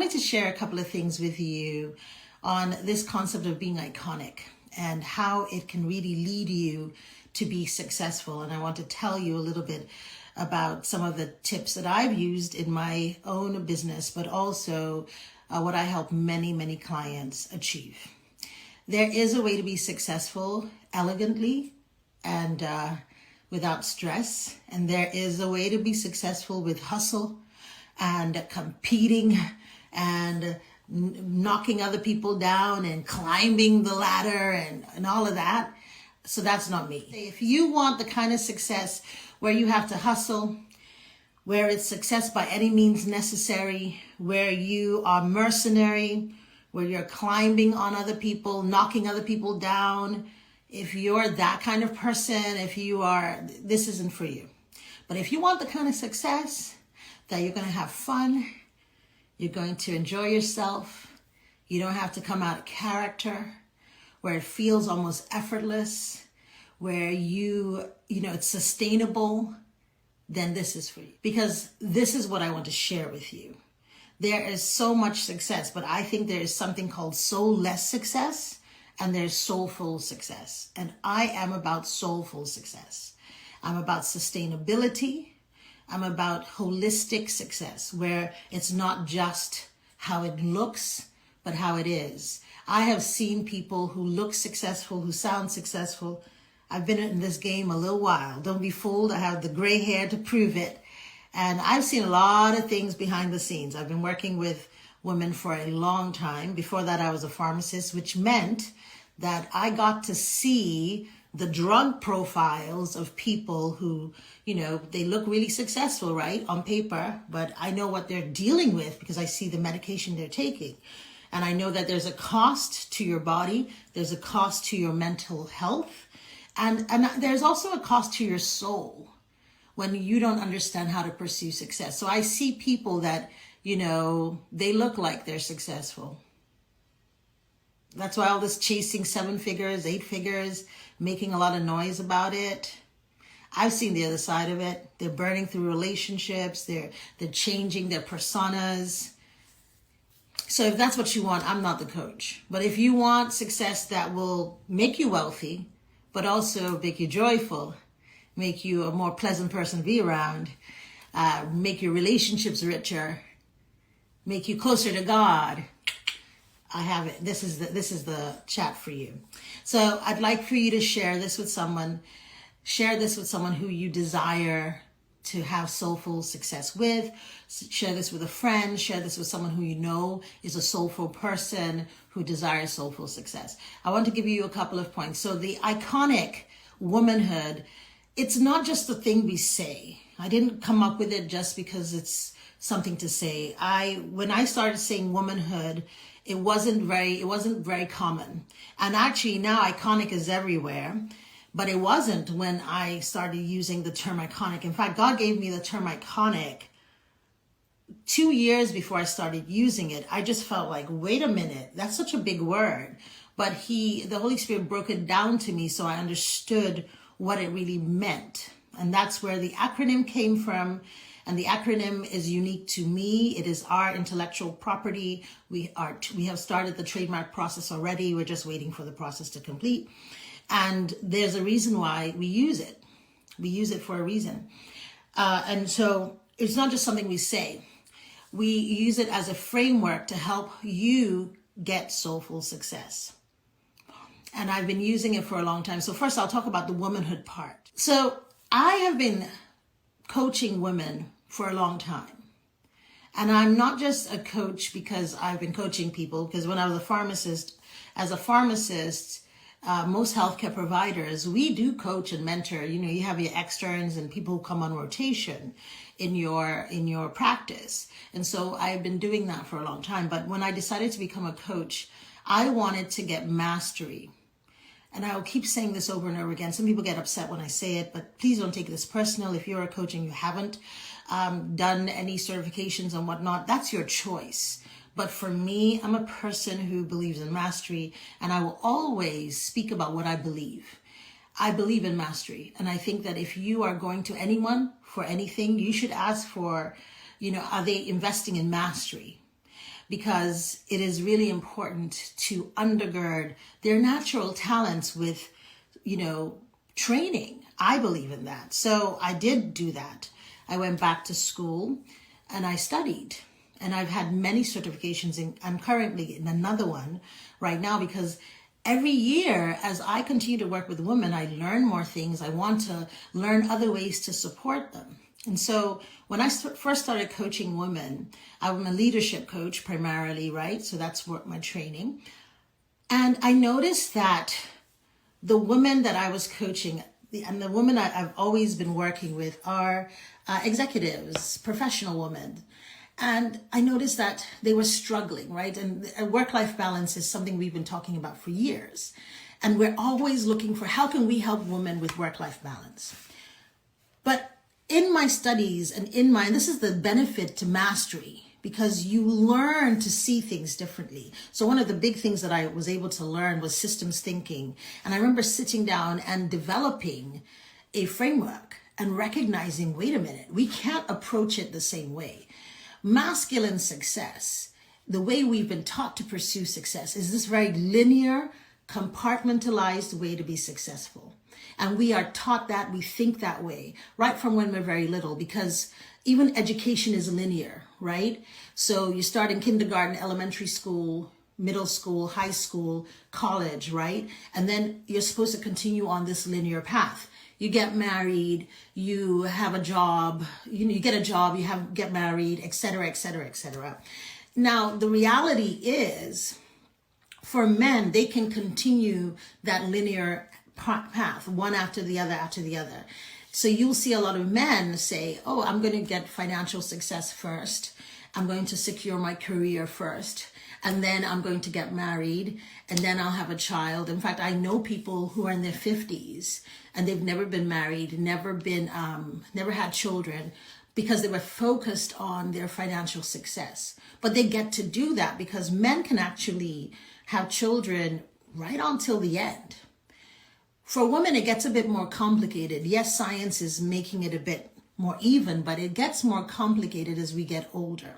wanted to share a couple of things with you on this concept of being iconic and how it can really lead you to be successful. And I want to tell you a little bit about some of the tips that I've used in my own business, but also what I help many, many clients achieve. There is a way to be successful elegantly and without stress. And there is a way to be successful with hustle and competing and knocking other people down and climbing the ladder and all of that. So that's not me. If you want the kind of success where you have to hustle, where it's success by any means necessary, where you are mercenary, where you're climbing on other people, knocking other people down, if you're that kind of person, this isn't for you. But if you want the kind of success that you're going to have fun, you're going to enjoy yourself, you don't have to come out of character, where it feels almost effortless, where it's sustainable, then this is for you. Because this is what I want to share with you. There is so much success, but I think there is something called soulless success and there's soulful success. And I am about soulful success. I'm about sustainability. I'm about holistic success, where it's not just how it looks, but how it is. I have seen people who look successful, who sound successful. I've been in this game a little while. Don't be fooled. I have the gray hair to prove it. And I've seen a lot of things behind the scenes. I've been working with women for a long time. Before that, I was a pharmacist, which meant that I got to see the drug profiles of people who, they look really successful, right, on paper, but I know what they're dealing with because I see the medication they're taking. And I know that there's a cost to your body, there's a cost to your mental health, and there's also a cost to your soul when you don't understand how to pursue success. So I see people that, they look like they're successful. That's why all this chasing 7 figures, 8 figures, making a lot of noise about it. I've seen the other side of it. They're burning through relationships. They're changing their personas. So if that's what you want, I'm not the coach. But if you want success that will make you wealthy, but also make you joyful, make you a more pleasant person to be around, make your relationships richer, make you closer to God, I have it. This is the chat for you. So I'd like for you to share this with someone. Share this with someone who you desire to have soulful success with. Share this with a friend. Share this with someone who you know is a soulful person who desires soulful success. I want to give you a couple of points. So the iconic womanhood, it's not just the thing we say. I didn't come up with it just because it's something to say. When I started saying womanhood, it wasn't very common. And actually now iconic is everywhere, but it wasn't when I started using the term iconic. In fact, God gave me the term iconic 2 years before I started using it. I just felt like, wait a minute, that's such a big word. But the Holy Spirit broke it down to me so I understood what it really meant. And that's where the acronym came from. And the acronym is unique to me. It is our intellectual property. We have started the trademark process already. We're just waiting for the process to complete. And there's a reason why we use it. We use it for a reason. And so it's not just something we say. We use it as a framework to help you get soulful success. And I've been using it for a long time. So first I'll talk about the womanhood part. So I have been coaching women for a long time. And I'm not just a coach because I've been coaching people, because when I was as a pharmacist, most healthcare providers, we do coach and mentor. You have your externs and people who come on rotation in your practice. And so I've been doing that for a long time. But when I decided to become a coach, I wanted to get mastery. And I will keep saying this over and over again. Some people get upset when I say it, but please don't take this personal. If you're a coach and you haven't done any certifications and whatnot, that's your choice. But for me, I'm a person who believes in mastery, and I will always speak about what I believe. I believe in mastery. And I think that if you are going to anyone for anything, you should ask for, are they investing in mastery? because it is really important to undergird their natural talents with, training. I believe in that. So I did do that. I went back to school and I studied. And I've had many certifications, and I'm currently in another one right now, because every year as I continue to work with women, I learn more things. I want to learn other ways to support them. And so when I first started coaching women, I'm a leadership coach primarily, right? So that's what my training. And I noticed that the women that I was coaching, and the women I've always been working with, are executives, professional women. And I noticed that they were struggling, right? And work-life balance is something we've been talking about for years. And we're always looking for how can we help women with work-life balance. But in my studies and this is the benefit to mastery, because you learn to see things differently. So one of the big things that I was able to learn was systems thinking. And I remember sitting down and developing a framework and recognizing, wait a minute, we can't approach it the same way. Masculine success, the way we've been taught to pursue success, is this very linear, compartmentalized way to be successful. And we are taught that, we think that way right from when we're very little, because even education is linear, right? So you start in kindergarten, elementary school, middle school, high school, college, right? And then you're supposed to continue on this linear path. You get married, you have a job, you get a job, get married, et cetera, et cetera, et cetera. Now, the reality is, for men, they can continue that linear path, one after the other, after the other. So you'll see a lot of men say, oh, I'm going to get financial success first. I'm going to secure my career first. And then I'm going to get married, and then I'll have a child. In fact, I know people who are in their 50s and they've never been married, never had children, because they were focused on their financial success. But they get to do that because men can actually have children right until the end. For women, it gets a bit more complicated. Yes, science is making it a bit more even, but it gets more complicated as we get older.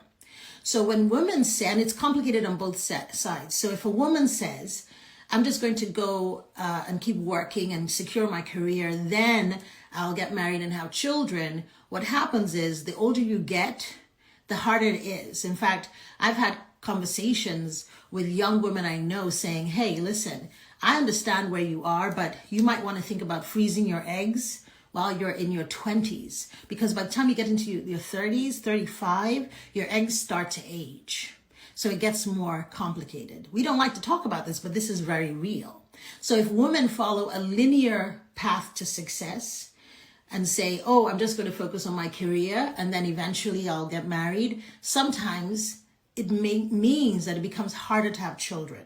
So when women say, and it's complicated on both sides. So if a woman says, I'm just going to go and keep working and secure my career, then I'll get married and have children, what happens is the older you get, the harder it is. In fact, I've had conversations with young women I know saying, hey, listen, I understand where you are, but you might want to think about freezing your eggs while you're in your 20s, because by the time you get into your 30s, 35, your eggs start to age. So it gets more complicated. We don't like to talk about this, but this is very real. So if women follow a linear path to success and say, oh, I'm just going to focus on my career and then eventually I'll get married, sometimes it means that it becomes harder to have children.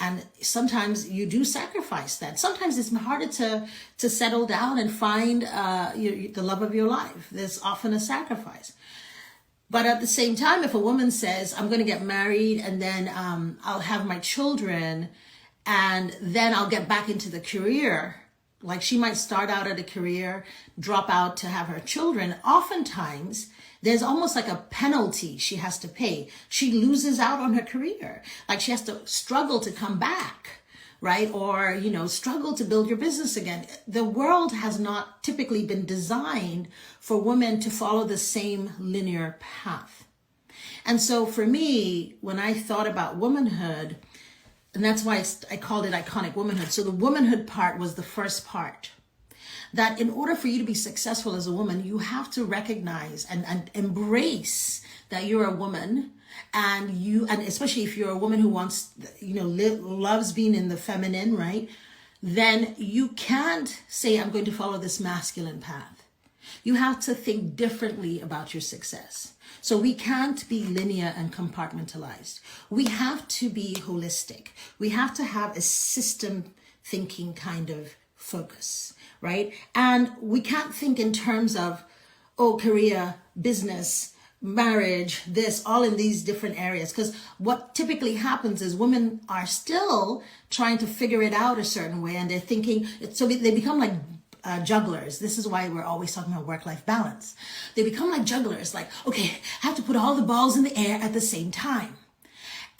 And sometimes you do sacrifice that. Sometimes it's harder to settle down and find the love of your life. There's often a sacrifice. But at the same time, if a woman says, I'm going to get married and then I'll have my children and then I'll get back into the career, like she might start out at a career, drop out to have her children, oftentimes there's almost like a penalty she has to pay. She loses out on her career. Like she has to struggle to come back, right? Or, struggle to build your business again. The world has not typically been designed for women to follow the same linear path. And so for me, when I thought about womanhood, and that's why I called it iconic womanhood. So the womanhood part was the first part. That in order for you to be successful as a woman, you have to recognize and embrace that you're a woman, and especially if you're a woman who wants, loves being in the feminine, right? Then you can't say, I'm going to follow this masculine path. You have to think differently about your success. So we can't be linear and compartmentalized. We have to be holistic. We have to have a system thinking kind of focus, right? And we can't think in terms of, career, business, marriage, this, all in these different areas. Because what typically happens is women are still trying to figure it out a certain way, and they're thinking, so they become like jugglers. This is why we're always talking about work-life balance. They become like jugglers, like, okay, I have to put all the balls in the air at the same time.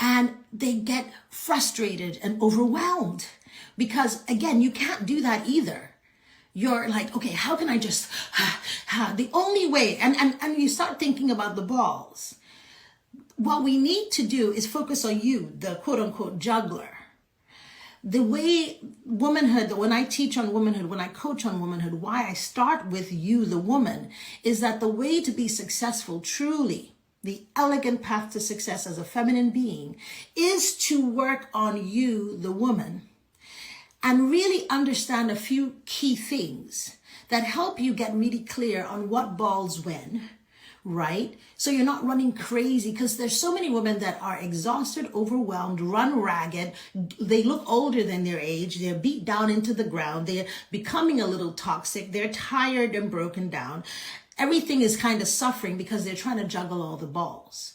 And they get frustrated and overwhelmed because, again, you can't do that either. You're like, okay, how can I just, the only way, and you start thinking about the balls. What we need to do is focus on you, the quote unquote juggler. The way womanhood, when I teach on womanhood, when I coach on womanhood, why I start with you, the woman, is that the way to be successful truly, the elegant path to success as a feminine being, is to work on you, the woman, and really understand a few key things that help you get really clear on what balls when, right? So you're not running crazy, because there's so many women that are exhausted, overwhelmed, run ragged. They look older than their age. They're beat down into the ground. They're becoming a little toxic. They're tired and broken down. Everything is kind of suffering because they're trying to juggle all the balls.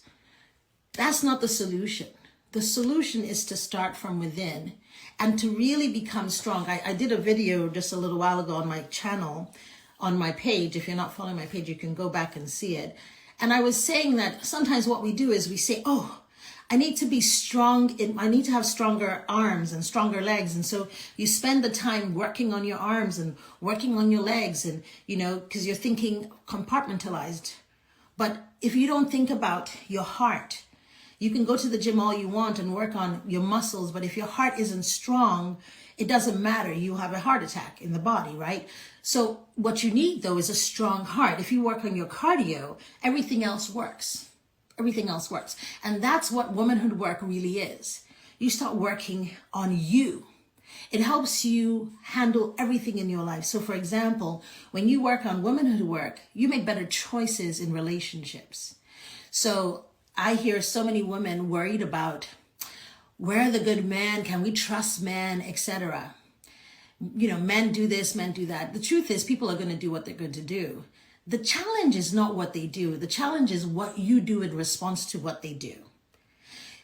That's not the solution. The solution is to start from within and to really become strong. I did a video just a little while ago on my channel, on my page. If you're not following my page, you can go back and see it. And I was saying that sometimes what we do is we say, oh, I need to be strong. I need to have stronger arms and stronger legs. And so you spend the time working on your arms and working on your legs, and, because you're thinking compartmentalized. But if you don't think about your heart, you can go to the gym all you want and work on your muscles. But if your heart isn't strong, it doesn't matter. You have a heart attack in the body, right? So what you need, though, is a strong heart. If you work on your cardio, everything else works. Everything else works. And that's what womanhood work really is. You start working on you. It helps you handle everything in your life. So, for example, when you work on womanhood work, you make better choices in relationships. So I hear so many women worried about, where are the good men? Can we trust men, etc.? Men do this, men do that. The truth is, people are going to do what they're going to do. The challenge is not what they do. The challenge is what you do in response to what they do.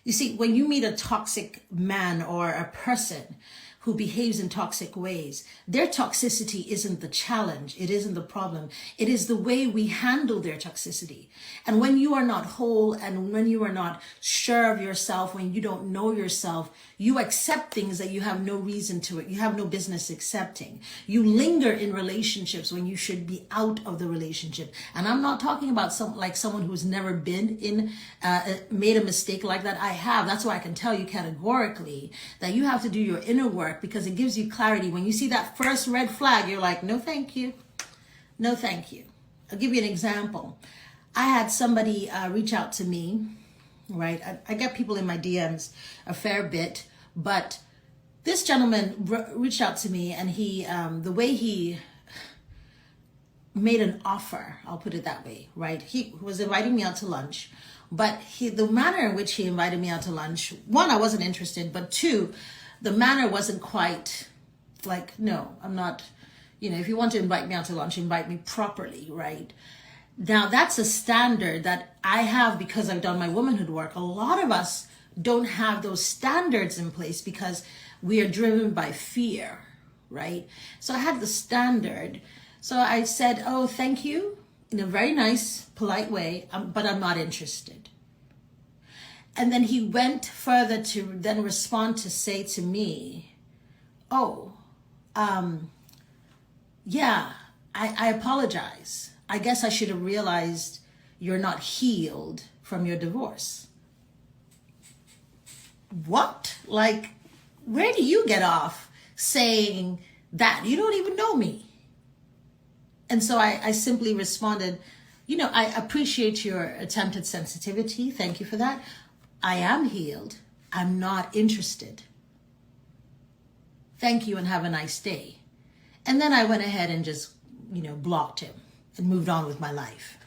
You see, when you meet a toxic man or a person who behaves in toxic ways, their toxicity isn't the challenge. It isn't the problem. It is the way we handle their toxicity. And when you are not whole, and when you are not sure of yourself, when you don't know yourself, you accept things that you have no reason to, you have no business accepting. You linger in relationships when you should be out of the relationship. And I'm not talking about someone who's never been in, made a mistake like that. I have. That's why I can tell you categorically that you have to do your inner work, because it gives you clarity. When you see that first red flag, you're like, no, thank you. No, thank you. I'll give you an example. I had somebody reach out to me, right? I get people in my DMs a fair bit, but this gentleman reached out to me, and he, the way he made an offer, I'll put it that way, right? He was inviting me out to lunch, but the manner in which he invited me out to lunch, one, I wasn't interested, but two, the manner wasn't quite like, no, I'm not, if you want to invite me out to lunch, invite me properly, right? Now, that's a standard that I have because I've done my womanhood work. A lot of us don't have those standards in place because we are driven by fear, right? So I had the standard. So I said, oh, thank you, in a very nice, polite way, but I'm not interested. And then he went further to then respond to say to me, oh, yeah, I apologize. I guess I should have realized you're not healed from your divorce. What? Like, where do you get off saying that? You don't even know me. And so I simply responded, I appreciate your attempted sensitivity. Thank you for that. I am healed. I'm not interested. Thank you and have a nice day. And then I went ahead and just, blocked him and moved on with my life.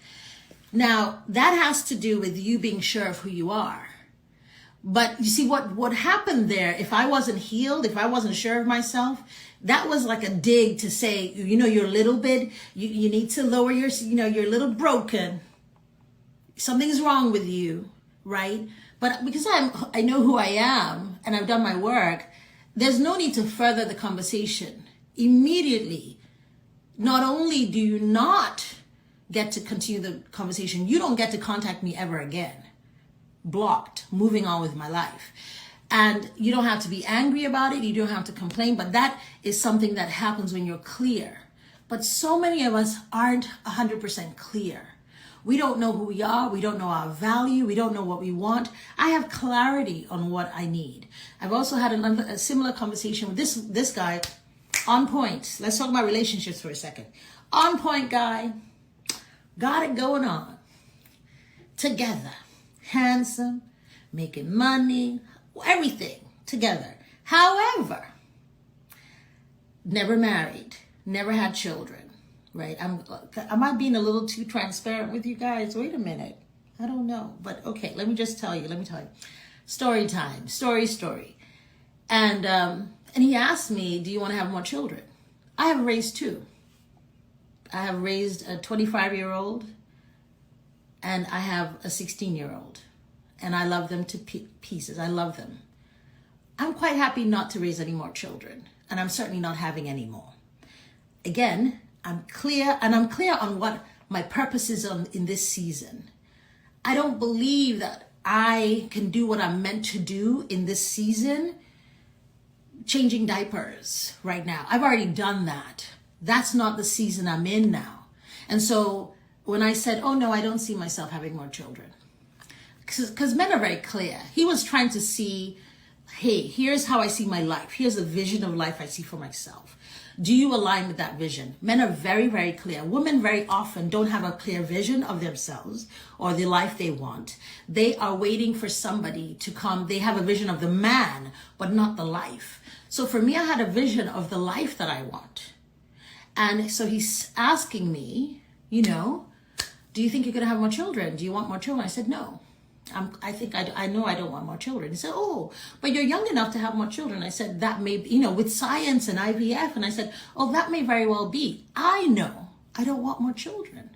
Now, that has to do with you being sure of who you are. But you see what happened there, if I wasn't healed, if I wasn't sure of myself, that was like a dig to say, you're a little bit, you need to lower your, you're a little broken. Something's wrong with you, right? But because I know who I am and I've done my work, there's no need to further the conversation. Immediately, not only do you not get to continue the conversation, you don't get to contact me ever again, blocked, moving on with my life. And you don't have to be angry about it. You don't have to complain, but that is something that happens when you're clear. But so many of us aren't 100% clear. We don't know who we are. We don't know our value. We don't know what we want. I have clarity on what I need. I've also had a similar conversation with this guy, on point. Let's talk about relationships for a second. On point guy, got it going on. Together, handsome, making money, everything together. However, never married, never had children. Right? Am I being a little too transparent with you guys? Wait a minute. I don't know. But okay, let me tell you. Story time. Story. And he asked me, do you want to have more children? I have raised two. I have raised a 25-year-old and I have a 16-year-old. And I love them to pieces. I love them. I'm quite happy not to raise any more children. And I'm certainly not having any more. Again, I'm clear on what my purpose is in this season. I don't believe that I can do what I'm meant to do in this season, changing diapers right now. I've already done that. That's not the season I'm in now. And so when I said, oh no, I don't see myself having more children, because men are very clear. He was trying to see, hey, here's how I see my life. Here's the vision of life I see for myself. Do you align with that vision? Men are very, very clear. Women very often don't have a clear vision of themselves or the life they want. They are waiting for somebody to come. They have a vision of the man, but not the life. So for me, I had a vision of the life that I want. And so he's asking me, do you think you're going to have more children? Do you want more children? I said, no. I know I don't want more children. He said, oh, but you're young enough to have more children. I said, that may, with science and IVF. And I said, oh, that may very well be. I know I don't want more children.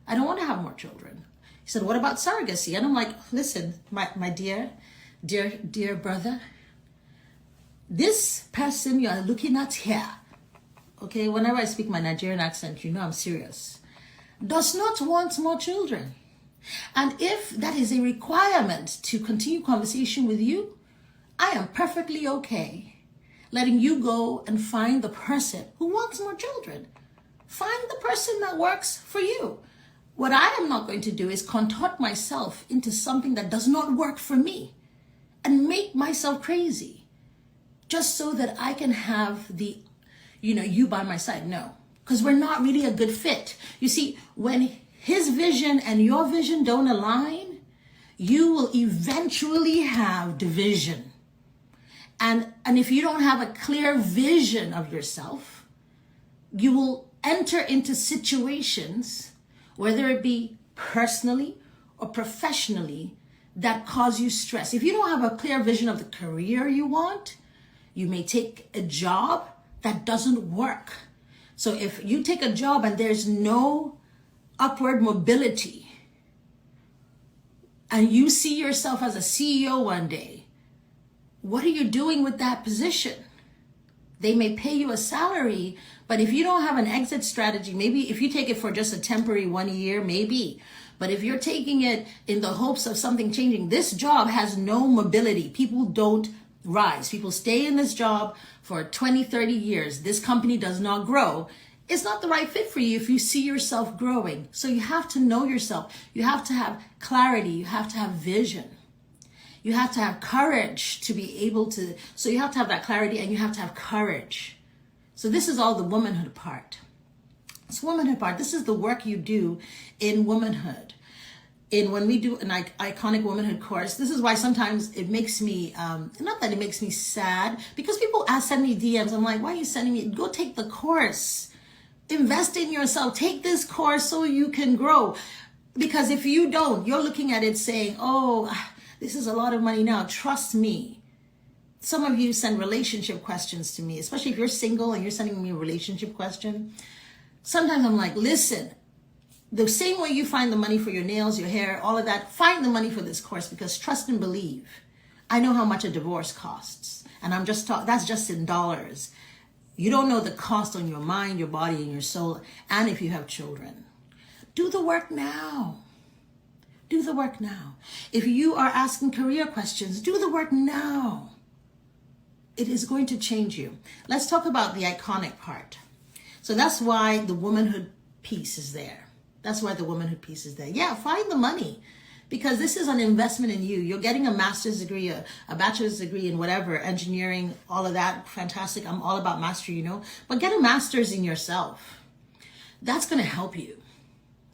I don't want to have more children. He said, what about surrogacy? And I'm like, listen, my dear brother, this person you are looking at here, okay, whenever I speak my Nigerian accent, I'm serious, does not want more children. And if that is a requirement to continue conversation with you, I am perfectly okay letting you go and find the person who wants more children. Find the person that works for you. What I am not going to do is contort myself into something that does not work for me and make myself crazy just so that I can have you by my side. No, because we're not really a good fit. You see, when his vision and your vision don't align, you will eventually have division. And if you don't have a clear vision of yourself, you will enter into situations, whether it be personally or professionally, that cause you stress. If you don't have a clear vision of the career you want, you may take a job that doesn't work. So if you take a job and there's no upward mobility, and you see yourself as a CEO one day, what are you doing with that position? They may pay you a salary, but if you don't have an exit strategy, maybe if you take it for just a temporary 1 year, maybe. But if you're taking it in the hopes of something changing, this job has no mobility. People don't rise. People stay in this job for 20, 30 years. This company does not grow. It's not the right fit for you if you see yourself growing. So you have to know yourself. You have to have clarity. You have to have vision. You have to have courage to be able to. So you have to have that clarity and you have to have courage. So this is all the womanhood part. It's womanhood part. This is the work you do in womanhood. When we do an iconic womanhood course, this is why sometimes it makes me, not that it makes me sad, because people send me DMs. I'm like, why are you sending me? Go take the course. Invest in yourself. Take this course so you can grow. Because if you don't, you're looking at it saying, oh, this is a lot of money now. Trust me. Some of you send relationship questions to me, especially if you're single and you're sending me a relationship question. Sometimes I'm like, listen, the same way you find the money for your nails, your hair, all of that, find the money for this course, because trust and believe. I know how much a divorce costs. And that's just in dollars. You don't know the cost on your mind, your body, and your soul, and if you have children. Do the work now. Do the work now. If you are asking career questions, do the work now. It is going to change you. Let's talk about the iconic part. So that's why the womanhood piece is there. That's why the womanhood piece is there. Yeah, find the money, because this is an investment in you. You're getting a master's degree, a bachelor's degree in whatever, engineering, all of that. Fantastic. I'm all about mastery, you know. But get a master's in yourself. That's going to help you.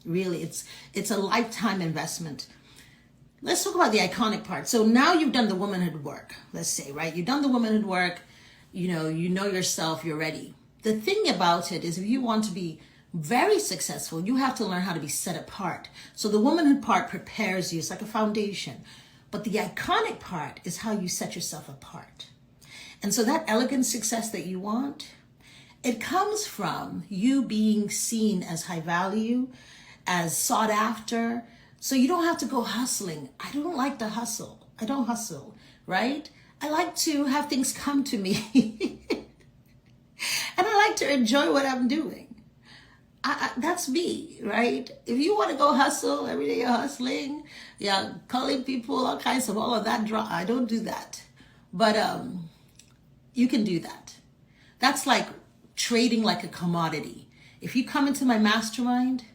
Really, it's a lifetime investment. Let's talk about the iconic part. So now you've done the womanhood work, let's say, right? You've done the womanhood work, you know yourself, you're ready. The thing about it is, if you want to be very successful, you have to learn how to be set apart. So the womanhood part prepares you. It's like a foundation. But the iconic part is how you set yourself apart. And so that elegant success that you want, it comes from you being seen as high value, as sought after. So you don't have to go hustling. I don't like to hustle. I don't hustle, right? I like to have things come to me. And I like to enjoy what I'm doing. That's me, right? If you want to go hustle, every day you're hustling, yeah, calling people, all kinds of all of that, I don't do that. But you can do that. That's like trading like a commodity. If you come into my mastermind,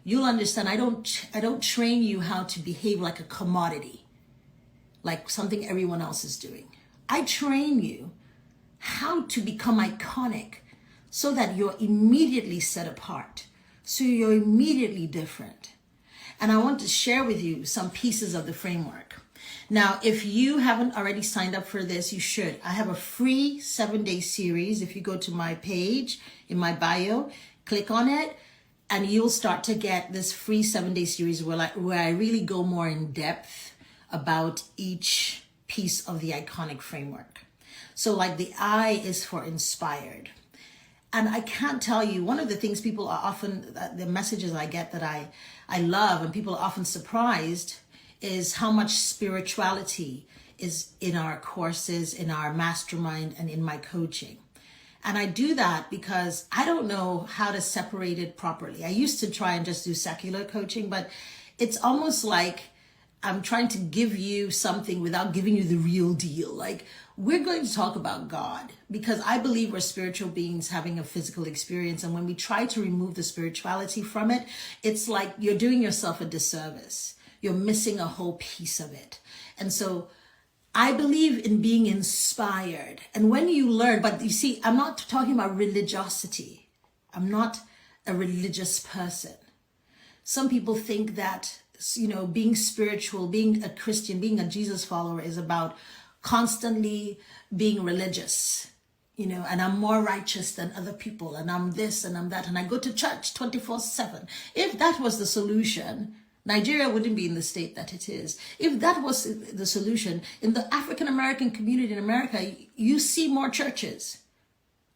you'll understand I don't train you how to behave like a commodity, like something everyone else is doing. I train you how to become iconic so that you're immediately set apart, so you're immediately different. And I want to share with you some pieces of the framework. Now, if you haven't already signed up for this, you should. I have a free 7-day series. If you go to my page in my bio, click on it, and you'll start to get this free 7-day series where I really go more in depth about each piece of the iconic framework. So like the I is for inspired. And I can't tell you, one of the things people are often, the messages I get that I love and people are often surprised is how much spirituality is in our courses, in our mastermind, and in my coaching. And I do that because I don't know how to separate it properly. I used to try and just do secular coaching, but it's almost like I'm trying to give you something without giving you the real deal. Like, we're going to talk about God because I believe we're spiritual beings having a physical experience. And when we try to remove the spirituality from it, it's like you're doing yourself a disservice. You're missing a whole piece of it. And so I believe in being inspired. And when you learn, but you see, I'm not talking about religiosity. I'm not a religious person. Some people think that, being spiritual, being a Christian, being a Jesus follower is about constantly being religious, and I'm more righteous than other people, and I'm this and I'm that, and I go to church 24/7. If that was the solution, Nigeria wouldn't be in the state that it is. If that was the solution, in the African American community in America, you see more churches.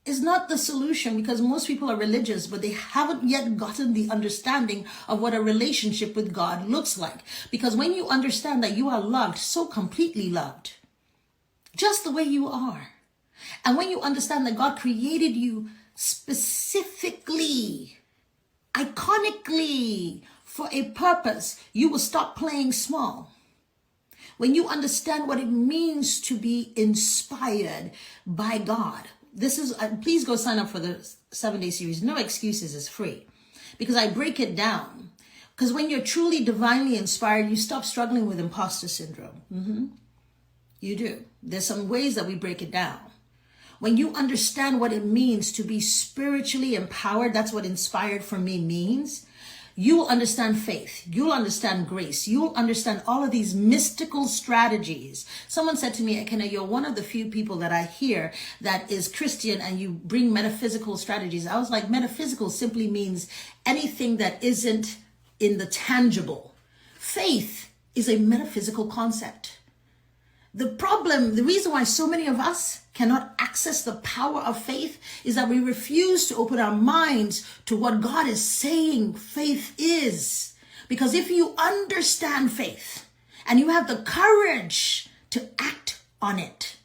It's not the solution because most people are religious, but they haven't yet gotten the understanding of what a relationship with God looks like. Because when you understand that you are loved, so completely loved, just the way you are, and when you understand that God created you specifically, iconically, for a purpose, you will stop playing small. When you understand what it means to be inspired by God, please go sign up for the 7-day series. No excuses, is free. Because I break it down. Because when you're truly divinely inspired, you stop struggling with imposter syndrome. You do. There's some ways that we break it down. When you understand what it means to be spiritually empowered, that's what inspired for me means. You will understand faith. You'll understand grace. You'll understand all of these mystical strategies. Someone said to me, Ekene, you're one of the few people that I hear that is Christian and you bring metaphysical strategies. I was like, metaphysical simply means anything that isn't in the tangible. Faith is a metaphysical concept. The reason why so many of us cannot access the power of faith is that we refuse to open our minds to what God is saying faith is. Because if you understand faith and you have the courage to act on it,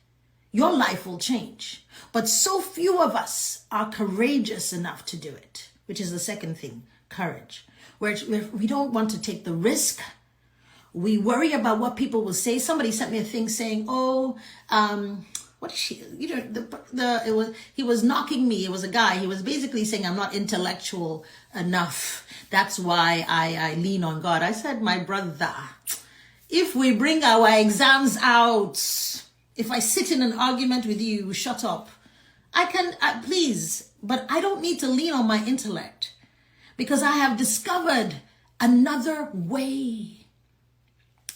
your life will change. But so few of us are courageous enough to do it, which is the second thing, courage. Where we don't want to take the risk. We worry about what people will say. Somebody sent me a thing saying, "Oh, what is she? You know, he was knocking me. It was a guy. He was basically saying I'm not intellectual enough. That's why I lean on God." I said, "My brother, if we bring our exams out, if I sit in an argument with you, shut up. I can, please, but I don't need to lean on my intellect because I have discovered another way,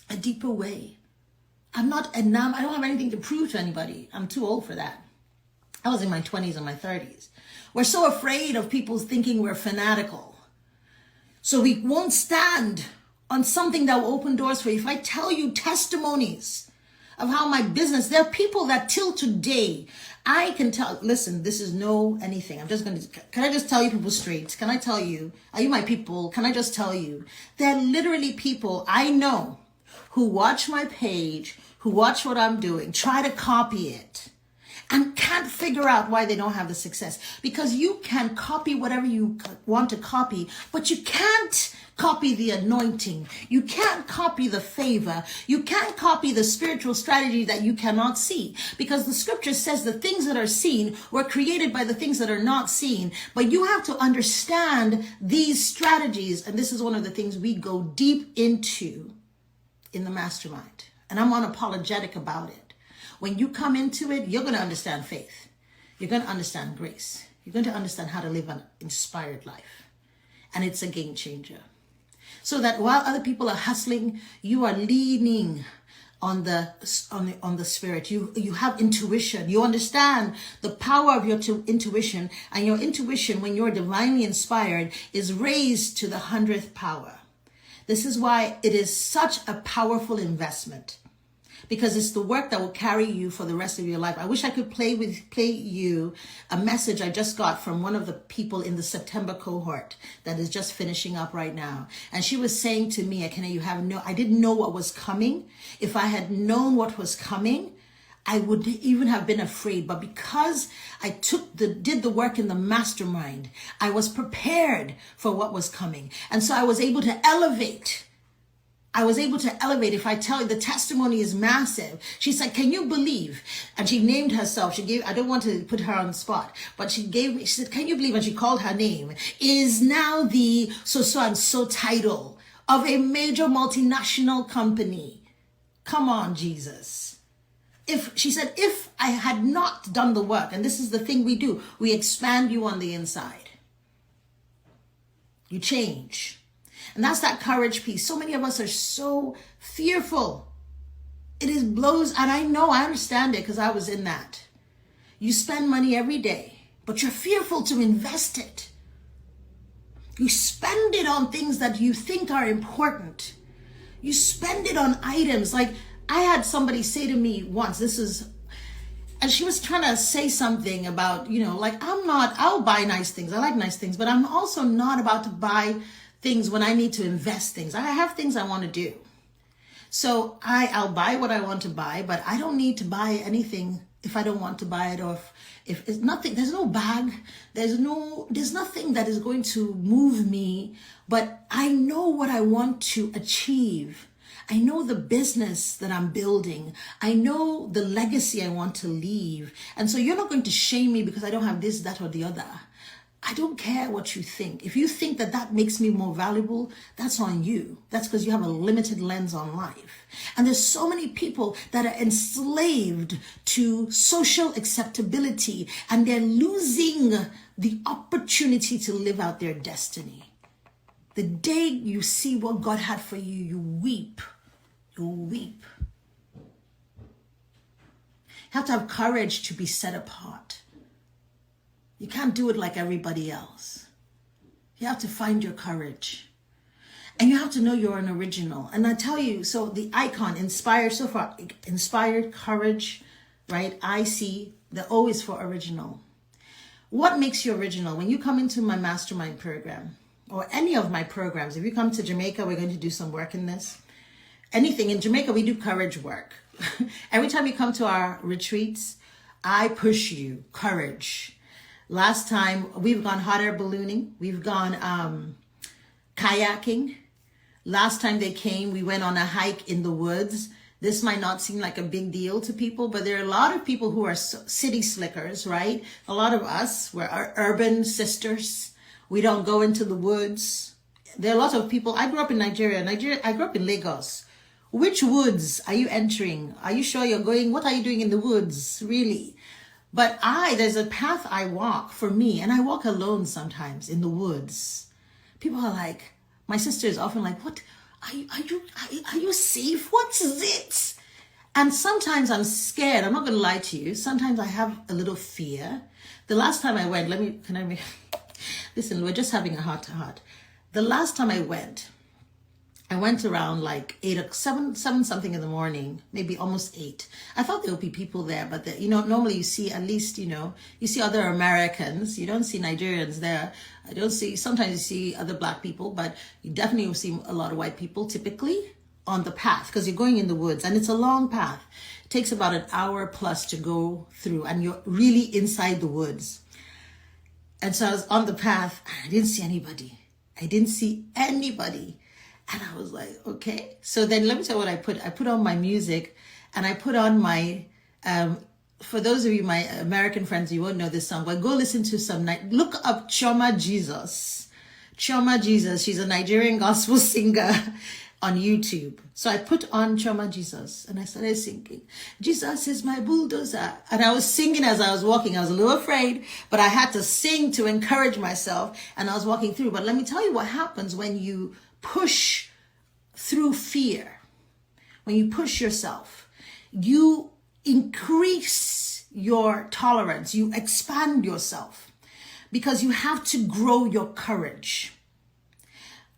a deeper way. I don't have anything to prove to anybody. I'm too old for that. I was in my 20s and my 30s. We're so afraid of people thinking we're fanatical. So we won't stand on something that will open doors for you. If I tell you testimonies of how my business, there are people that till today, I can tell, listen, this is no anything. Can I just tell you people straight? Can I tell you, are you my people? Can I just tell you, there are literally people I know who watch my page, who watch what I'm doing, try to copy it, and can't figure out why they don't have the success. Because you can copy whatever you want to copy, but you can't copy the anointing. You can't copy the favor. You can't copy the spiritual strategy that you cannot see. Because the scripture says the things that are seen were created by the things that are not seen. But you have to understand these strategies. And this is one of the things we go deep into in the mastermind. And I'm unapologetic about it. When you come into it, you're going to understand faith. You're going to understand grace. You're going to understand how to live an inspired life. And it's a game changer. So that while other people are hustling, you are leaning on the spirit. You have intuition. You understand the power of your intuition. And your intuition, when you're divinely inspired, is raised to the 100th power. This is why it is such a powerful investment. Because it's the work that will carry you for the rest of your life. I wish I could play you a message I just got from one of the people in the September cohort that is just finishing up right now. And she was saying to me, I didn't know what was coming. If I had known what was coming, I would even have been afraid. But because I did the work in the mastermind, I was prepared for what was coming. And so I was able to elevate. If I tell you, the testimony is massive. She said, "Can you believe?" And she named herself. I don't want to put her on the spot, but she said, "Can you believe?" And she called her name, is now the so and so title of a major multinational company. Come on, Jesus. She said, if I had not done the work, and this is the thing we do, we expand you on the inside. You change. And that's that courage piece. So many of us are so fearful. It blows, and I understand it because I was in that. You spend money every day, but you're fearful to invest it. You spend it on things that you think are important. You spend it on items. Like I had somebody say to me once, and she was trying to say something about, I'll buy nice things. I like nice things, but I'm also not about to buy things when I need to invest things. I have things I want to do. So I'll buy what I want to buy, but I don't need to buy anything if I don't want to buy it, or if it's nothing, there's no bag, there's nothing that is going to move me, but I know what I want to achieve. I know the business that I'm building. I know the legacy I want to leave. And so you're not going to shame me because I don't have this, that, or the other. I don't care what you think. If you think that makes me more valuable, that's on you. That's because you have a limited lens on life. And there's so many people that are enslaved to social acceptability, and they're losing the opportunity to live out their destiny. The day you see what God had for you, you weep. You weep. You have to have courage to be set apart. You can't do it like everybody else. You have to find your courage. And you have to know you're an original. And I tell you, so the icon, inspired courage, right? I-C, the O is for original. What makes you original? When you come into my mastermind program, or any of my programs, if you come to Jamaica, we're going to do some work in this. Anything in Jamaica, we do courage work. Every time you come to our retreats, I push you, courage. Last time, we've gone hot air ballooning. We've gone kayaking. Last time they came, we went on a hike in the woods. This might not seem like a big deal to people, but there are a lot of people who are city slickers, right? A lot of us, we're our urban sisters. We don't go into the woods. There are a lot of people. I grew up in Nigeria. I grew up in Lagos. Which woods are you entering? Are you sure you're going? What are you doing in the woods, really? But there's a path I walk for me, and I walk alone sometimes in the woods. People are like, my sister is often like, what? Are you safe? What's it? And sometimes I'm scared. I'm not going to lie to you. Sometimes I have a little fear. The last time I went, listen, we're just having a heart to heart. The last time I went around like 7 something in the morning, maybe almost 8. I thought there would be people there, but normally you see at least, you see other Americans. You don't see Nigerians there. Sometimes you see other black people, but you definitely will see a lot of white people typically on the path because you're going in the woods and it's a long path. It takes about an hour plus to go through and you're really inside the woods. And so I was on the path and I didn't see anybody. And I was like, okay. So then let me tell you what I put. I put on my music and I put on my, for those of you, my American friends, you won't know this song, but go listen to look up Chioma Jesus. Chioma Jesus, she's a Nigerian gospel singer on YouTube. So I put on Chioma Jesus and I started singing, Jesus is my bulldozer. And I was singing as I was walking. I was a little afraid, but I had to sing to encourage myself. And I was walking through. But let me tell you what happens when you push through fear. When you push yourself, you increase your tolerance, you expand yourself because you have to grow your courage.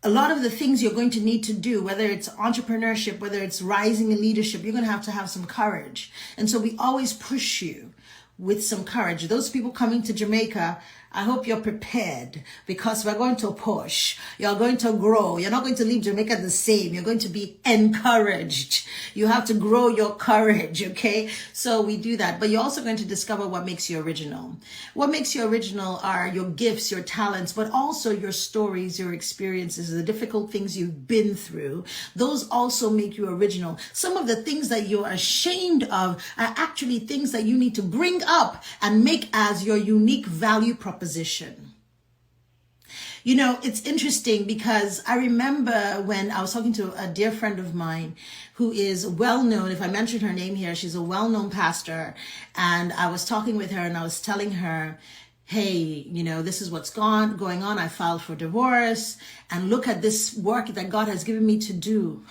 A lot of the things you're going to need to do, whether it's entrepreneurship, whether it's rising in leadership, you're going to have some courage. And so we always push you with some courage. Those people coming to Jamaica, I hope you're prepared because we're going to push. You're going to grow. You're not going to leave Jamaica the same. You're going to be encouraged. You have to grow your courage, okay? So we do that. But you're also going to discover what makes you original. What makes you original are your gifts, your talents, but also your stories, your experiences, the difficult things you've been through. Those also make you original. Some of the things that you're ashamed of are actually things that you need to bring up and make as your unique value proposition. It's interesting because I remember when I was talking to a dear friend of mine who is well known. If I mention her name here, she's a well-known pastor. And I was talking with her and I was telling her, hey, this is what's going on. I filed for divorce and look at this work that God has given me to do.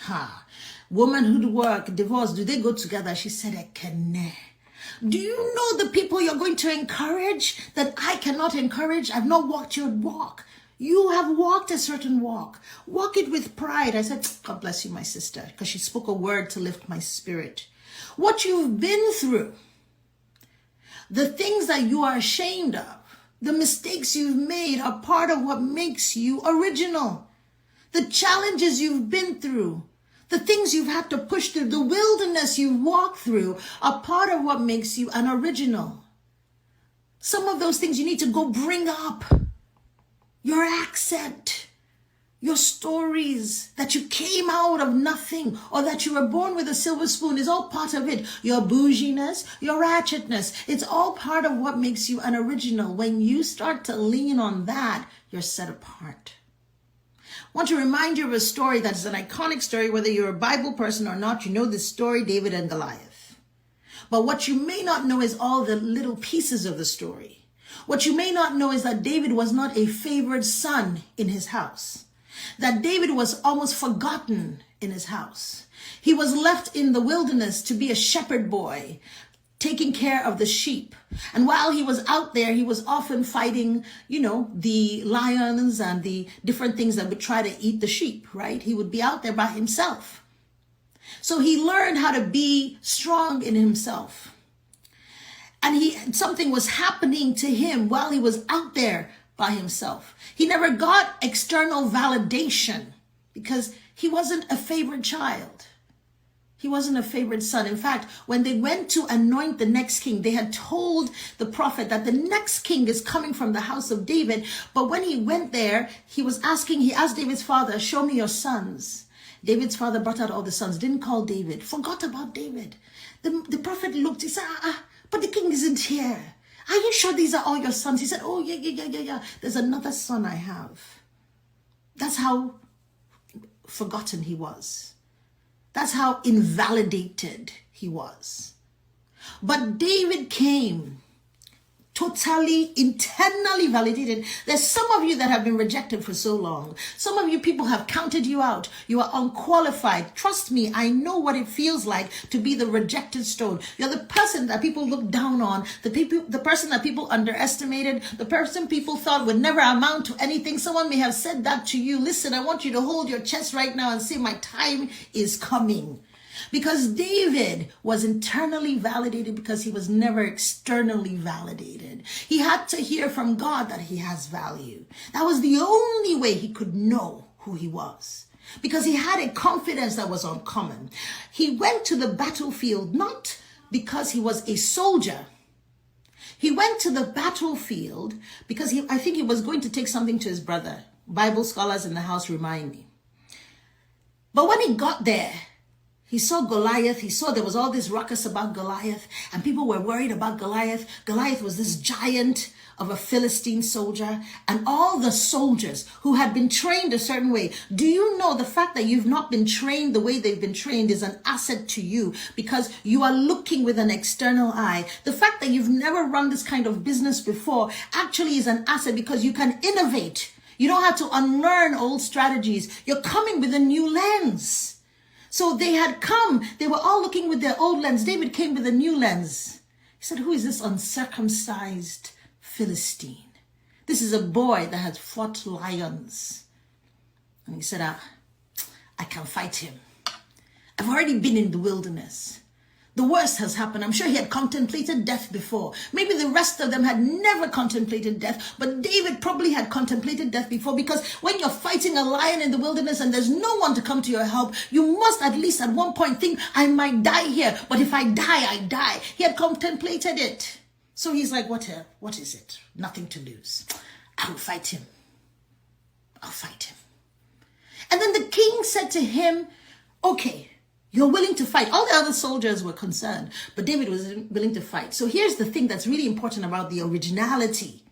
Womanhood work, divorce, do they go together? She said, Ekene. Do you know the people you're going to encourage that I cannot encourage? I've not walked your walk. You have walked a certain walk. Walk it with pride. I said, God bless you, my sister, because she spoke a word to lift my spirit. What you've been through, the things that you are ashamed of, the mistakes you've made are part of what makes you original. The challenges you've been through, the things you've had to push through, the wilderness you've walked through are part of what makes you an original. Some of those things you need to go bring up. Your accent, your stories, that you came out of nothing or that you were born with a silver spoon is all part of it. Your bouginess, your ratchetness, it's all part of what makes you an original. When you start to lean on that, you're set apart. I want to remind you of a story that is an iconic story. Whether you're a Bible person or not, you know this story, David and Goliath. But what you may not know is all the little pieces of the story. What you may not know is that David was not a favored son in his house. That David was almost forgotten in his house. He was left in the wilderness to be a shepherd boy, taking care of the sheep. And while he was out there, he was often fighting, the lions and the different things that would try to eat the sheep, right? He would be out there by himself. So he learned how to be strong in himself. And something was happening to him while he was out there by himself. He never got external validation because he wasn't a favored child. He wasn't a favored son. In fact, when they went to anoint the next king, they had told the prophet that the next king is coming from the house of David. But when he went there, he asked David's father, show me your sons. David's father brought out all the sons, didn't call David, forgot about David. The prophet looked, he said, but the king isn't here. Are you sure these are all your sons? He said, oh, yeah. There's another son I have. That's how forgotten he was. That's how invalidated he was. But David came totally internally validated. There's some of you that have been rejected for so long. Some of you people have counted you out. You are unqualified. Trust me, I know what it feels like to be the rejected stone. You're the person that people look down on, the person that people underestimated, the person people thought would never amount to anything. Someone may have said that to you. Listen, I want you to hold your chest right now and say, my time is coming. Because David was internally validated because he was never externally validated. He had to hear from God that he has value. That was the only way he could know who he was. Because he had a confidence that was uncommon. He went to the battlefield not because he was a soldier. He went to the battlefield because I think he was going to take something to his brother. Bible scholars in the house remind me. But when he got there, he saw Goliath. He saw there was all this ruckus about Goliath, and people were worried about Goliath. Goliath was this giant of a Philistine soldier, and all the soldiers who had been trained a certain way. Do you know the fact that you've not been trained the way they've been trained is an asset to you because you are looking with an external eye? The fact that you've never run this kind of business before actually is an asset because you can innovate. You don't have to unlearn old strategies. You're coming with a new lens. So they had come, they were all looking with their old lens. David came with a new lens. He said, who is this uncircumcised Philistine? This is a boy that has fought lions. And he said, I can fight him. I've already been in the wilderness. The worst has happened. I'm sure he had contemplated death before. Maybe the rest of them had never contemplated death, but David probably had contemplated death before, because when you're fighting a lion in the wilderness and there's no one to come to your help, you must at least at one point think, I might die here, but if I die, I die. He had contemplated it. So he's like, what is it? Nothing to lose. I'll fight him. I'll fight him. And then the king said to him, okay, you're willing to fight. All the other soldiers were concerned, but David was willing to fight. So here's the thing that's really important about the originality.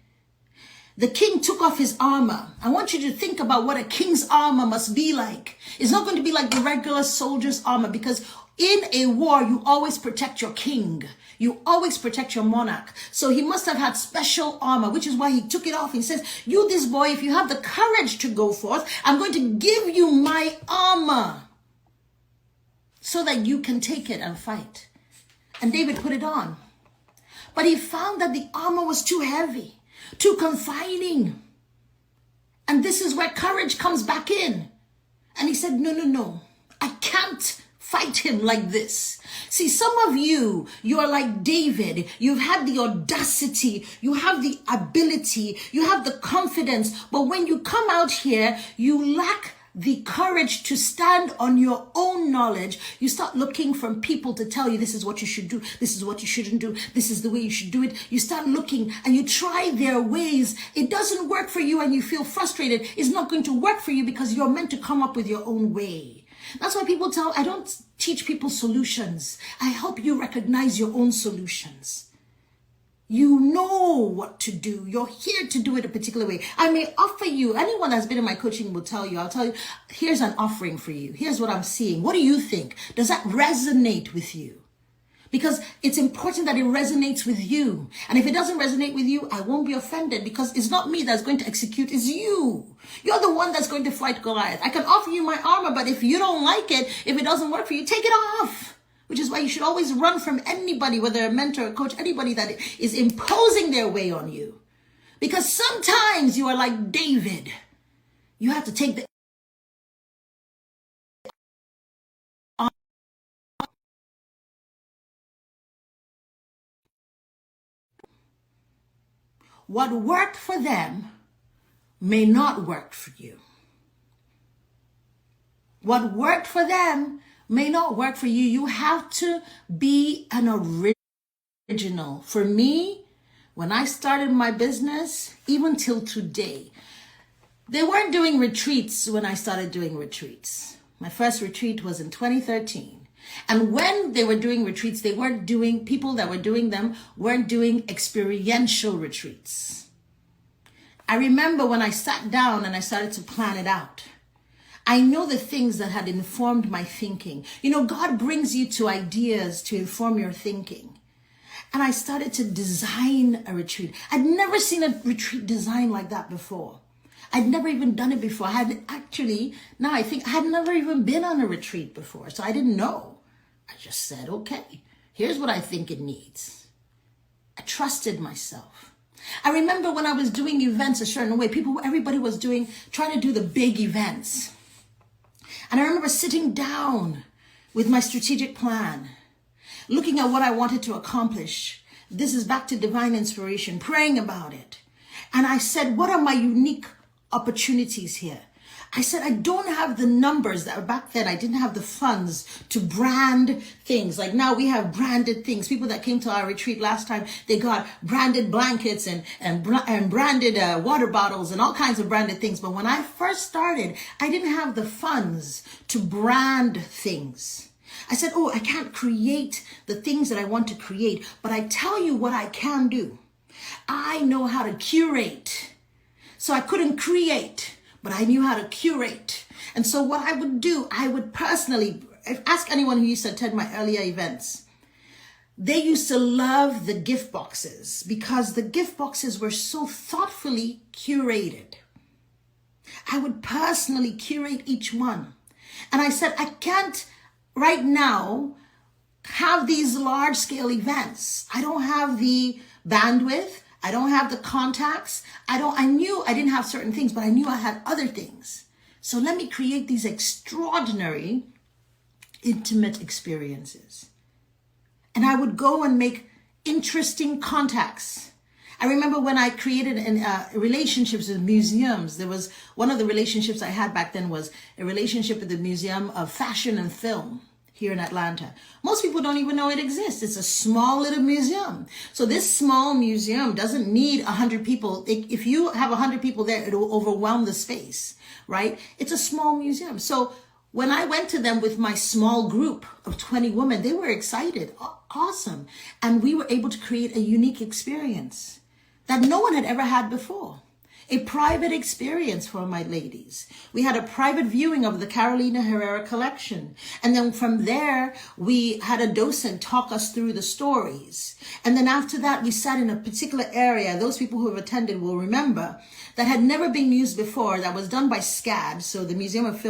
The king took off his armor. I want you to think about what a king's armor must be like. It's not going to be like the regular soldier's armor, because in a war, you always protect your king. You always protect your monarch. So he must have had special armor, which is why he took it off. He says, you, this boy, if you have the courage to go forth, I'm going to give you my armor, so that you can take it and fight. And David put it on. But he found that the armor was too heavy, too confining. And this is where courage comes back in. And he said, no, I can't fight him like this. See, some of you are like David. You've had the audacity, you have the ability, you have the confidence. But when you come out here, you lack the courage to stand on your own knowledge. You start looking from people to tell you this is what you should do, this is what you shouldn't do, this is the way you should do it. You start looking and you try their ways. It doesn't work for you and you feel frustrated. It's not going to work for you because you're meant to come up with your own way. That's why people I don't teach people solutions. I help you recognize your own solutions. You know what to do. You're here to do it a particular way. I may offer you, anyone that's been in my coaching will tell you, I'll tell you, here's an offering for you. Here's what I'm seeing. What do you think? Does that resonate with you? Because it's important that it resonates with you. And if it doesn't resonate with you, I won't be offended, because it's not me that's going to execute, it's you. You're the one that's going to fight Goliath. I can offer you my armor, but if you don't like it, if it doesn't work for you, take it off. Which is why you should always run from anybody, whether a mentor, a coach, anybody that is imposing their way on you. Because sometimes you are like David. You have to take the what worked for them may not work for you. What worked for them may not work for you. You have to be an original. For me, when I started my business, even till today, they weren't doing retreats when I started doing retreats. My first retreat was in 2013. And when they were doing retreats, people that were doing them weren't doing experiential retreats. I remember when I sat down and I started to plan it out. I know the things that had informed my thinking. God brings you to ideas to inform your thinking. And I started to design a retreat. I'd never seen a retreat design like that before. I'd never even done it before. I had never even been on a retreat before. So I didn't know. I just said, okay, here's what I think it needs. I trusted myself. I remember when I was doing events a certain way, everybody was trying to do the big events. And I remember sitting down with my strategic plan, looking at what I wanted to accomplish. This is back to divine inspiration, praying about it. And I said, what are my unique opportunities here? I said, I don't have the numbers that back then. I didn't have the funds to brand things. Like now we have branded things. People that came to our retreat last time, they got branded blankets and branded water bottles and all kinds of branded things. But when I first started, I didn't have the funds to brand things. I said, I can't create the things that I want to create, but I tell you what I can do. I know how to curate. So I couldn't create, but I knew how to curate. And so what I would do, I would personally ask anyone who used to attend my earlier events. They used to love the gift boxes because the gift boxes were so thoughtfully curated. I would personally curate each one. And I said, I can't right now have these large scale events. I don't have the bandwidth. I don't have the contacts. I knew I didn't have certain things, but I knew I had other things. So let me create these extraordinary, intimate experiences. And I would go and make interesting contacts. I remember when I created relationships with museums. There was one of the relationships I had back then was a relationship with the Museum of Fashion and Film here in Atlanta. Most people don't even know it exists. It's a small little museum. So this small museum doesn't need 100 people. If you have 100 people there, it'll overwhelm the space, right? It's a small museum. So when I went to them with my small group of 20 women, they were excited, awesome. And we were able to create a unique experience that no one had ever had before. A private experience for my ladies. We had a private viewing of the Carolina Herrera collection. And then from there, we had a docent talk us through the stories. And then after that, we sat in a particular area. Those people who have attended will remember that had never been used before, that was done by SCAD. So the Museum of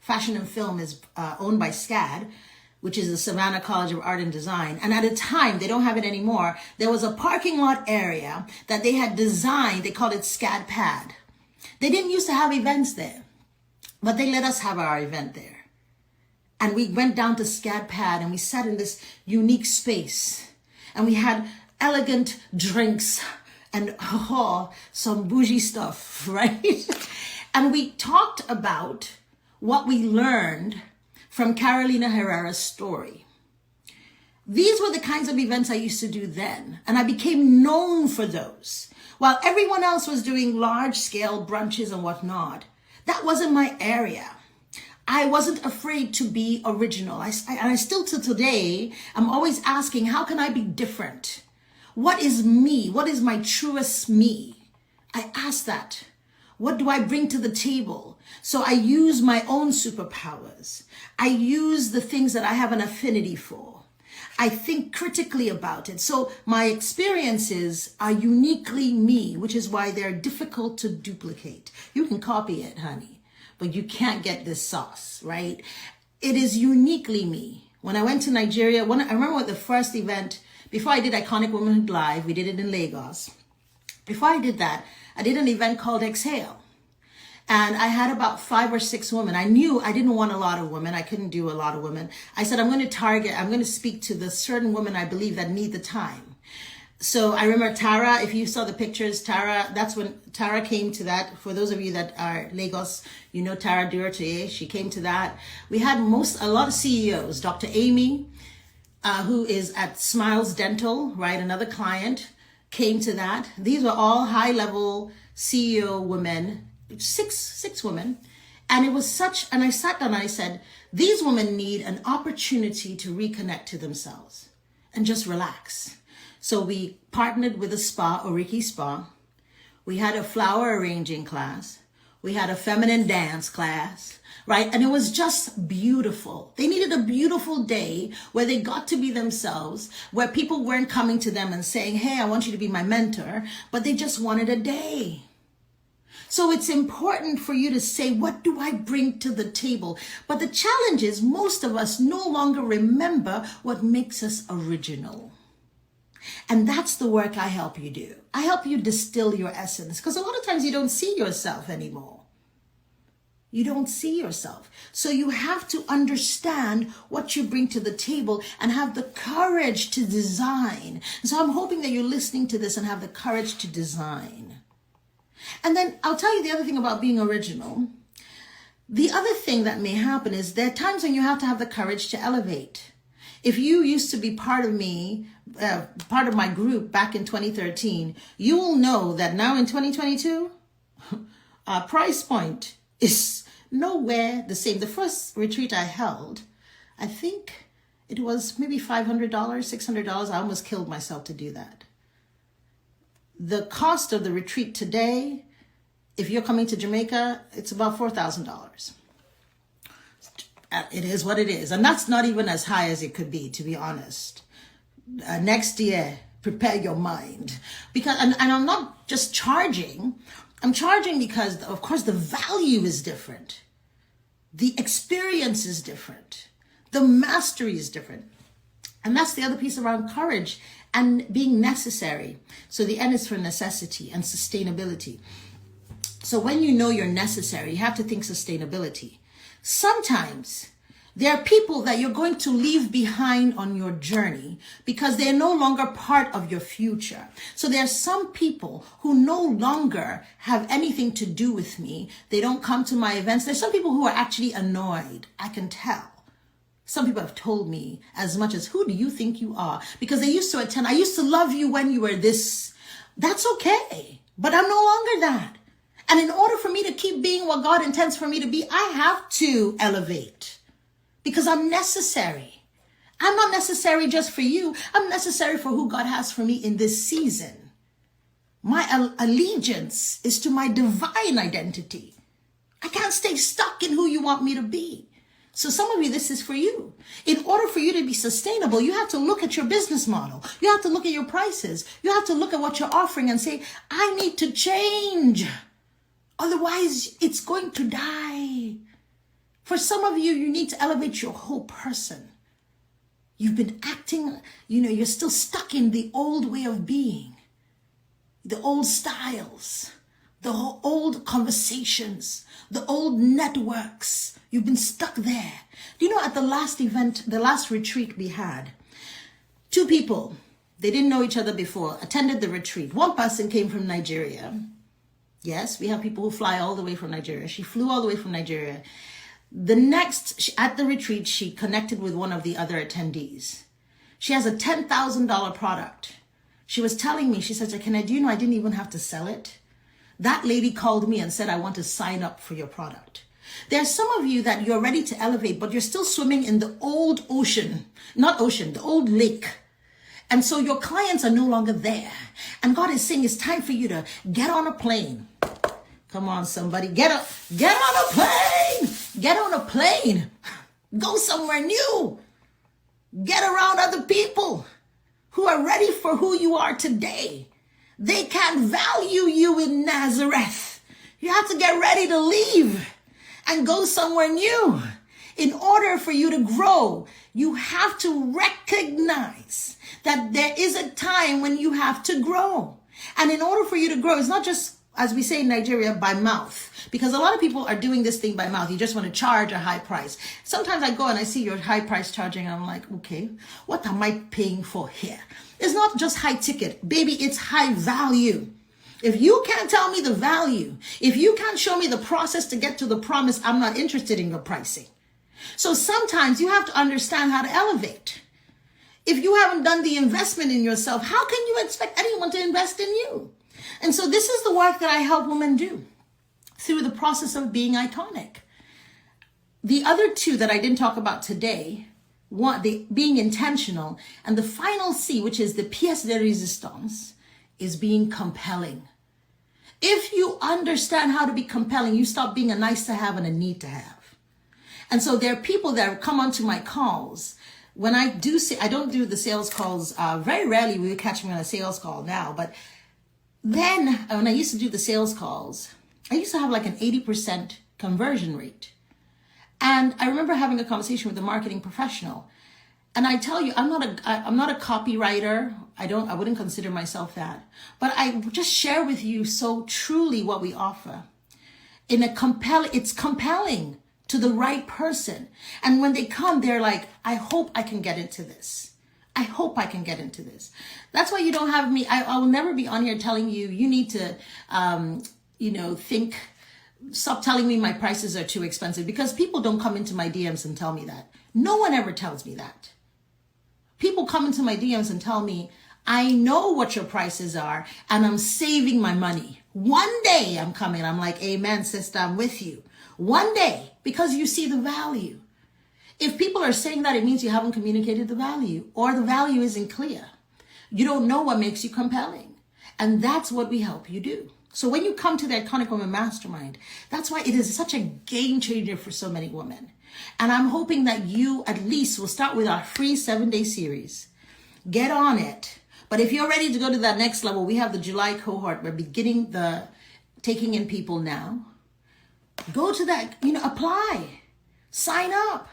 Fashion and Film is owned by SCAD, which is the Savannah College of Art and Design. And at a time, they don't have it anymore, there was a parking lot area that they had designed. They called it SCAD Pad. They didn't used to have events there, but they let us have our event there. And we went down to SCAD Pad and we sat in this unique space. And we had elegant drinks and some bougie stuff, right? And we talked about what we learned from Carolina Herrera's story. These were the kinds of events I used to do then, and I became known for those. While everyone else was doing large-scale brunches and whatnot, that wasn't my area. I wasn't afraid to be original. I still to today, I'm always asking, how can I be different? What is me? What is my truest me? I ask that. What do I bring to the table? So I use my own superpowers. I use the things that I have an affinity for. I think critically about it. So my experiences are uniquely me, which is why they're difficult to duplicate. You can copy it, honey, but you can't get this sauce, right? It is uniquely me. When I went to Nigeria, I remember the first event, before I did Iconic Womanhood Live, we did it in Lagos. Before I did that, I did an event called Exhale. And I had about 5 or 6 women. I knew I didn't want a lot of women. I couldn't do a lot of women. I said, I'm going to speak to the certain women I believe that need the time. So I remember Tara, if you saw the pictures, that's when Tara came to that. For those of you that are Lagos, you know Tara Duarte, she came to that. We had a lot of CEOs, Dr. Amy, who is at Smiles Dental, right? Another client came to that. These were all high-level CEO women, six women. And it was and I sat down and I said, These women need an opportunity to reconnect to themselves and just relax. So we partnered with a spa, Oriki Spa. We had a flower arranging class. We had a feminine dance class, right? And it was just beautiful. They needed a beautiful day where they got to be themselves, where people weren't coming to them and saying, hey, I want you to be my mentor, but they just wanted a day. So it's important for you to say, what do I bring to the table? But the challenge is most of us no longer remember what makes us original. And that's the work I help you do. I help you distill your essence, because a lot of times you don't see yourself anymore. You don't see yourself. So you have to understand what you bring to the table and have the courage to design. So I'm hoping that you're listening to this and have the courage to design. And then I'll tell you the other thing about being original. The other thing that may happen is there are times when you have to have the courage to elevate. If you used to be part of me, part of my group back in 2013, you will know that now in 2022, our price point is nowhere the same. The first retreat I held, I think it was maybe $500, $600. I almost killed myself to do that. The cost of the retreat today, if you're coming to Jamaica, it's about $4,000. It is what it is. And that's not even as high as it could be, to be honest. Next year, prepare your mind. Because, and I'm not just charging. I'm charging because, of course, the value is different. The experience is different. The mastery is different. And that's the other piece around courage and being necessary. So the N is for necessity and sustainability. So when you know you're necessary, you have to think sustainability. Sometimes there are people that you're going to leave behind on your journey because they're no longer part of your future. So there are some people who no longer have anything to do with me. They don't come to my events. There's some people who are actually annoyed. I can tell. Some people have told me as much as, who do you think you are? Because they used to attend. I used to love you when you were this. That's okay. But I'm no longer that. And in order for me to keep being what God intends for me to be, I have to elevate because I'm necessary. I'm not necessary just for you. I'm necessary for who God has for me in this season. My allegiance is to my divine identity. I can't stay stuck in who you want me to be. So some of you, this is for you. In order for you to be sustainable, you have to look at your business model. You have to look at your prices. You have to look at what you're offering and say, I need to change. Otherwise, it's going to die. For some of you, you need to elevate your whole person. You've been acting, you're still stuck in the old way of being, the old styles, the old conversations, the old networks. You've been stuck there. Do you know at the last event, the last retreat we had, 2 people, they didn't know each other before, attended the retreat. One person came from Nigeria. Yes, we have people who fly all the way from Nigeria. She flew all the way from Nigeria. At the retreat, she connected with one of the other attendees. She has a $10,000 product. She was telling me, she said, do you know I didn't even have to sell it? That lady called me and said, I want to sign up for your product. There are some of you that you're ready to elevate, but you're still swimming in the old ocean, the old lake. And so your clients are no longer there. And God is saying it's time for you to get on a plane. Come on, somebody, get on a plane. Get on a plane. Go somewhere new. Get around other people who are ready for who you are today. They can't value you in Nazareth. You have to get ready to leave and go somewhere new. In order for you to grow, you have to recognize that there is a time when you have to grow. And in order for you to grow, it's not just, as we say in Nigeria, by mouth. Because a lot of people are doing this thing by mouth. You just want to charge a high price. Sometimes I go and I see your high price charging and I'm like, okay, what am I paying for here? It's not just high ticket. Baby, it's high value. If you can't tell me the value, if you can't show me the process to get to the promise, I'm not interested in your pricing. So sometimes you have to understand how to elevate. If you haven't done the investment in yourself, how can you expect anyone to invest in you? And so this is the work that I help women do through the process of being iconic. the other two that I didn't talk about today, one, the being intentional, and the final C, which is the pièce de résistance, is being compelling. If you understand how to be compelling, you stop being a nice to have and a need to have. And so there are people that come onto my calls. When I don't do the sales calls. Very rarely will you catch me on a sales call now. But then when I used to do the sales calls, I used to have like an 80% conversion rate. And I remember having a conversation with a marketing professional. And I tell you, I'm not a copywriter. I wouldn't consider myself that. But I just share with you so truly what we offer. It's compelling to the right person. And when they come, they're like, I hope I can get into this. I hope I can get into this. That's why you don't have me. I will never be on here telling you, you need to, stop telling me my prices are too expensive, because people don't come into my DMs and tell me that. No one ever tells me that. People come into my DMs and tell me, I know what your prices are and I'm saving my money. One day I'm coming. I'm like, amen, sister, I'm with you. One day, because you see the value. If people are saying that, it means you haven't communicated the value, or the value isn't clear. You don't know what makes you compelling. And that's what we help you do. So when you come to the Iconic Woman Mastermind, that's why it is such a game changer for so many women. And I'm hoping that you at least will start with our free 7-day series. Get on it. But if you're ready to go to that next level, we have the July cohort. We're beginning taking in people now. Go to that, apply, sign up.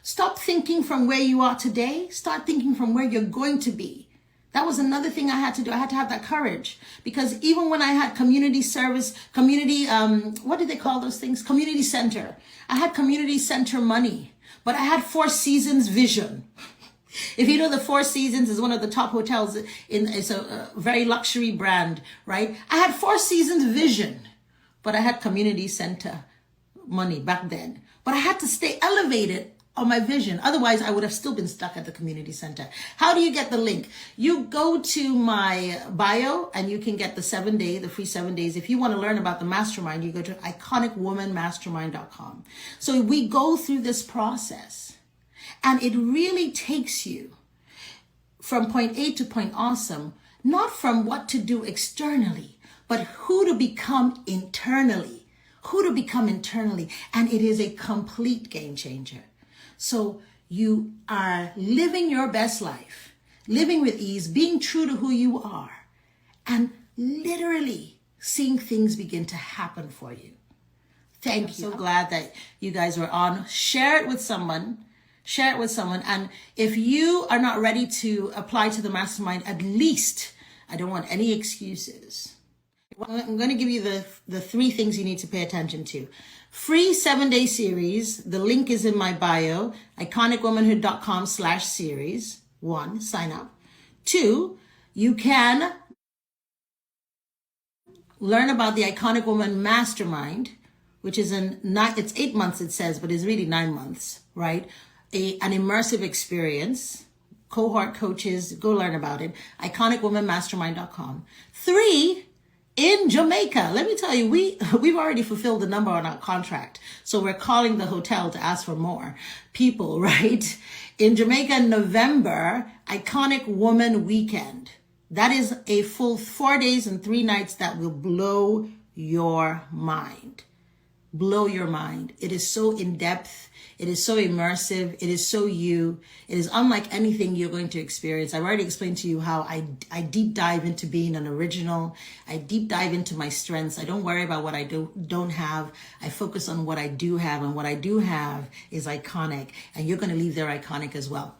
Stop thinking from where you are today. Start thinking from where you're going to be. That was another thing I had to do. I had to have that courage, because even when I had community service, what do they call those things? Community center. I had community center money, but I had Four Seasons vision. If you know, the Four Seasons is one of the top hotels it's a very luxury brand, right? I had Four Seasons vision, but I had community center money back then. But I had to stay elevated on my vision. Otherwise, I would have still been stuck at the community center. How do you get the link? You go to my bio and you can get the free 7 days. If you want to learn about the mastermind, you go to iconicwomanmastermind.com. So we go through this process, and it really takes you from point A to point awesome, not from what to do externally, but who to become internally. And it is a complete game changer. So you are living your best life, living with ease, being true to who you are, and literally seeing things begin to happen for you. Thank you. I'm so glad that you guys were on. Share it with someone. And if you are not ready to apply to the mastermind, at least, I don't want any excuses. I'm going to give you the 3 things you need to pay attention to. Free 7-day series. The link is in my bio, iconicwomanhood.com/series. 1, sign up. 2, you can learn about the Iconic Woman Mastermind, which is it's 8 months, it says, but it's really 9 months, right? An immersive experience. Cohort coaches, go learn about it. iconicwomanmastermind.com. 3, in Jamaica. Let me tell you, we've already fulfilled the number on our contract. So we're calling the hotel to ask for more people, right? In Jamaica in November, Iconic Woman Weekend. That is a full 4 days and 3 nights that will blow your mind. Blow your mind. It is so in-depth. It is so immersive. It is so you. It is unlike anything you're going to experience. I've already explained to you how I deep dive into being an original. I deep dive into my strengths. I don't worry about what I don't have. I focus on what I do have, and what I do have is iconic, and you're going to leave there iconic as well.